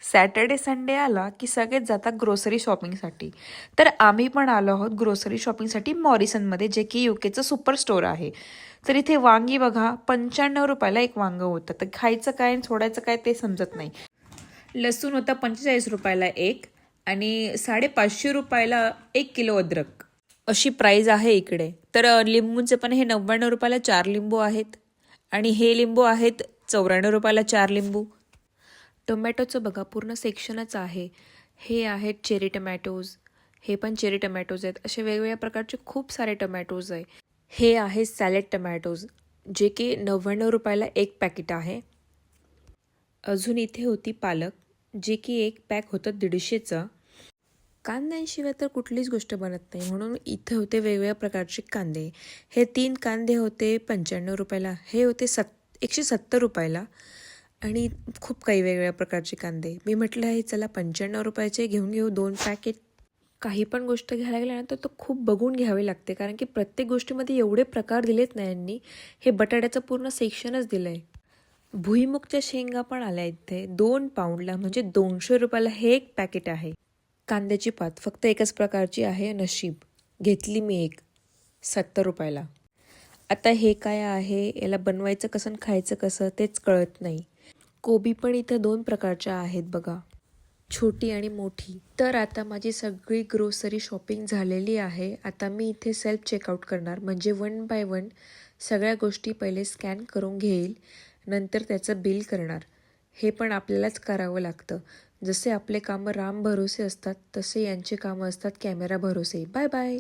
Saturday Sunday आला की सगळेच जातात ग्रोसरी शॉपिंगसाठी. तर आम्ही पण आलो आहोत ग्रोसरी शॉपिंगसाठी मॉरिसनमध्ये, जे की युकेचं सुपर स्टोअर आहे. तर इथे वांगी बघा, 95 रुपयाला एक वांगं होतं. तर खायचं काय आणि सोडायचं काय ते समजत नाही. लसूण होता 45 रुपयाला एक आणि 550 रुपयाला 1 किलो अद्रक. अशी प्राईज आहे इकडे. तर लिंबूंचे पण हे 99 रुपयाला 4 लिंबू आहेत आणि हे लिंबू आहेत 94 रुपयाला 4 लिंबू. टोमॅटोचं बघा पूर्ण सेक्शनच आहे. हे आहेत चेरी टमॅटोज, हे पण चेरी टमॅटोज आहेत. असे वेगवेगळ्या प्रकारचे खूप सारे टमॅटोज आहे. हे आहे सॅलेड टमॅटोज, जे की 99 रुपयाला एक पॅकेट आहे. अजून इथे होती पालक, जे की एक पॅक होतं 150चं. कांद्यांशिवाय तर कुठलीच गोष्ट बनत नाही, म्हणून इथे होते वेगवेगळ्या प्रकारचे कांदे. हे 3 कांदे होते 95 रुपयाला, हे होते 170 रुपयाला आणि खूप काही वेगवेगळ्या प्रकारचे कांदे. मी म्हटलं आहे चला 95 रुपयाचे घेऊन घेऊ 2 पॅकेट. काही पण गोष्ट घ्यायला गेल्यानंतर तो खूप बघून घ्यावी लागते, कारण की प्रत्येक गोष्टीमध्ये एवढे प्रकार दिलेत ना यांनी. हे बटाट्याचं पूर्ण सेक्शनच दिलं आहे. भुईमुगच्या शेंगा पण आल्या इथे 2 पाऊंडला, म्हणजे 200 रुपयाला हे एक पॅकेट आहे. कांद्याची पात फक्त एकच प्रकारची आहे, नशीब. घेतली मी एक 70 रुपयाला. आता हे काय आहे, याला बनवायचं कसं खायचं कसं तेच कळत नाही. कोबी पण इथं 2 प्रकारच्या आहेत बघा, छोटी आणि मोठी. तर आता माझी सगळी ग्रोसरी शॉपिंग झालेली आहे. आता मी इथे सेल्फ चेकआउट करणार, म्हणजे 1 बाय 1 सगळ्या गोष्टी पहिले स्कॅन करून घेईल, नंतर त्याचं बिल करणार. हे पण आपल्यालाच करावं लागतं. जसे आपले कामं राम भरोसे असतात, तसे यांचे कामं असतात कॅमेरा भरोसे. Bye bye.